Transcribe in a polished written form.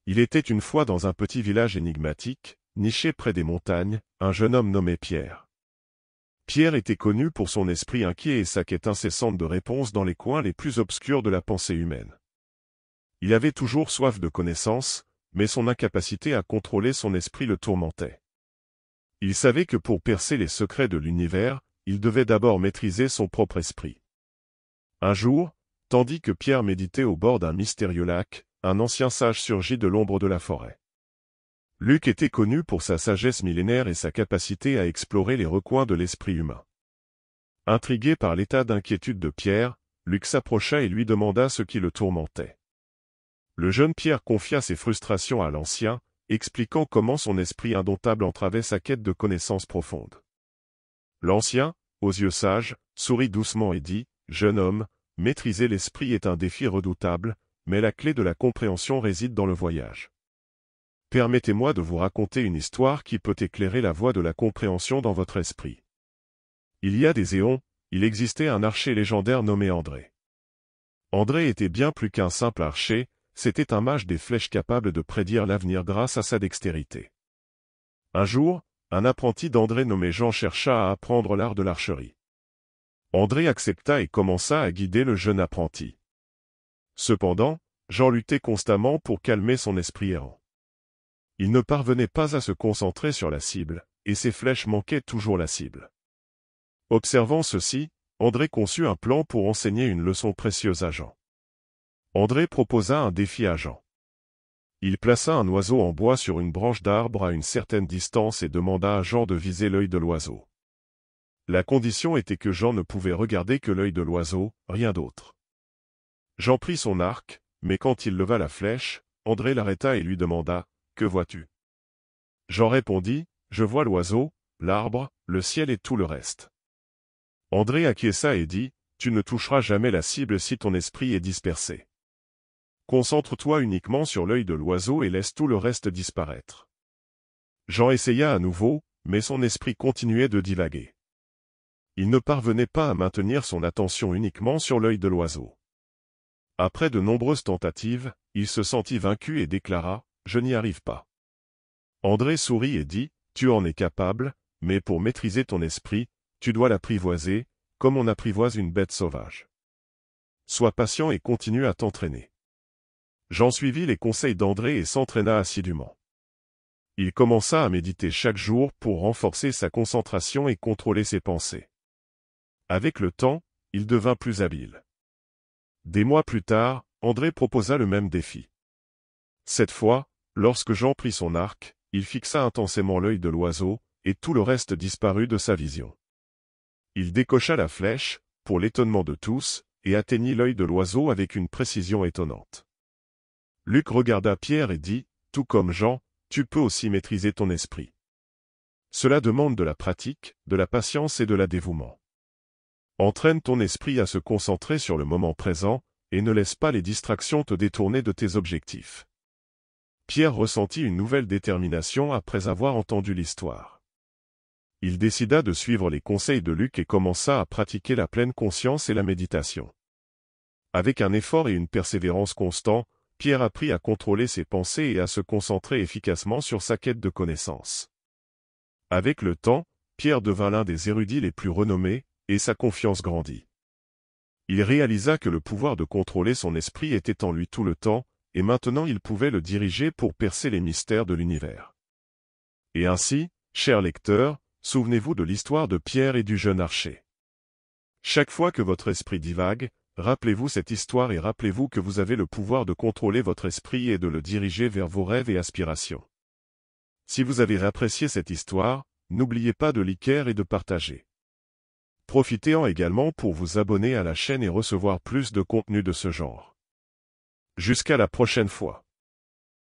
Il était une fois dans un petit village énigmatique, niché près des montagnes, un jeune homme nommé Pierre. Pierre était connu pour son esprit inquiet et sa quête incessante de réponses dans les coins les plus obscurs de la pensée humaine. Il avait toujours soif de connaissances, mais son incapacité à contrôler son esprit le tourmentait. Il savait que pour percer les secrets de l'univers, il devait d'abord maîtriser son propre esprit. Un jour, tandis que Pierre méditait au bord d'un mystérieux lac, un ancien sage surgit de l'ombre de la forêt. Luc était connu pour sa sagesse millénaire et sa capacité à explorer les recoins de l'esprit humain. Intrigué par l'état d'inquiétude de Pierre, Luc s'approcha et lui demanda ce qui le tourmentait. Le jeune Pierre confia ses frustrations à l'ancien, expliquant comment son esprit indomptable entravait sa quête de connaissances profondes. L'ancien, aux yeux sages, sourit doucement et dit, « Jeune homme, maîtriser l'esprit est un défi redoutable, mais la clé de la compréhension réside dans le voyage. Permettez-moi de vous raconter une histoire qui peut éclairer la voie de la compréhension dans votre esprit. Il y a des éons, il existait un archer légendaire nommé André. André était bien plus qu'un simple archer, c'était un mage des flèches capable de prédire l'avenir grâce à sa dextérité. Un jour, un apprenti d'André nommé Jean chercha à apprendre l'art de l'archerie. André accepta et commença à guider le jeune apprenti. Cependant, Jean luttait constamment pour calmer son esprit errant. Il ne parvenait pas à se concentrer sur la cible, et ses flèches manquaient toujours la cible. Observant ceci, André conçut un plan pour enseigner une leçon précieuse à Jean. André proposa un défi à Jean. Il plaça un oiseau en bois sur une branche d'arbre à une certaine distance et demanda à Jean de viser l'œil de l'oiseau. La condition était que Jean ne pouvait regarder que l'œil de l'oiseau, rien d'autre. Jean prit son arc, mais quand il leva la flèche, André l'arrêta et lui demanda, « Que vois-tu » Jean répondit, « Je vois l'oiseau, l'arbre, le ciel et tout le reste. » André acquiesça et dit, « Tu ne toucheras jamais la cible si ton esprit est dispersé. Concentre-toi uniquement sur l'œil de l'oiseau et laisse tout le reste disparaître. » Jean essaya à nouveau, mais son esprit continuait de divaguer. Il ne parvenait pas à maintenir son attention uniquement sur l'œil de l'oiseau. Après de nombreuses tentatives, il se sentit vaincu et déclara, « Je n'y arrive pas. » André sourit et dit, « Tu en es capable, mais pour maîtriser ton esprit, tu dois l'apprivoiser, comme on apprivoise une bête sauvage. Sois patient et continue à t'entraîner. » Jean suivit les conseils d'André et s'entraîna assidûment. Il commença à méditer chaque jour pour renforcer sa concentration et contrôler ses pensées. Avec le temps, il devint plus habile. Des mois plus tard, André proposa le même défi. Cette fois, lorsque Jean prit son arc, il fixa intensément l'œil de l'oiseau, et tout le reste disparut de sa vision. Il décocha la flèche, pour l'étonnement de tous, et atteignit l'œil de l'oiseau avec une précision étonnante. Luc regarda Pierre et dit, « Tout comme Jean, tu peux aussi maîtriser ton esprit. Cela demande de la pratique, de la patience et de la dévouement. Entraîne ton esprit à se concentrer sur le moment présent, et ne laisse pas les distractions te détourner de tes objectifs. » Pierre ressentit une nouvelle détermination après avoir entendu l'histoire. Il décida de suivre les conseils de Luc et commença à pratiquer la pleine conscience et la méditation. Avec un effort et une persévérance constants, Pierre apprit à contrôler ses pensées et à se concentrer efficacement sur sa quête de connaissances. Avec le temps, Pierre devint l'un des érudits les plus renommés, et sa confiance grandit. Il réalisa que le pouvoir de contrôler son esprit était en lui tout le temps, et maintenant il pouvait le diriger pour percer les mystères de l'univers. Et ainsi, chers lecteurs, souvenez-vous de l'histoire de Pierre et du jeune archer. Chaque fois que votre esprit divague, rappelez-vous cette histoire et rappelez-vous que vous avez le pouvoir de contrôler votre esprit et de le diriger vers vos rêves et aspirations. Si vous avez apprécié cette histoire, n'oubliez pas de liker et de partager. Profitez-en également pour vous abonner à la chaîne et recevoir plus de contenu de ce genre. Jusqu'à la prochaine fois.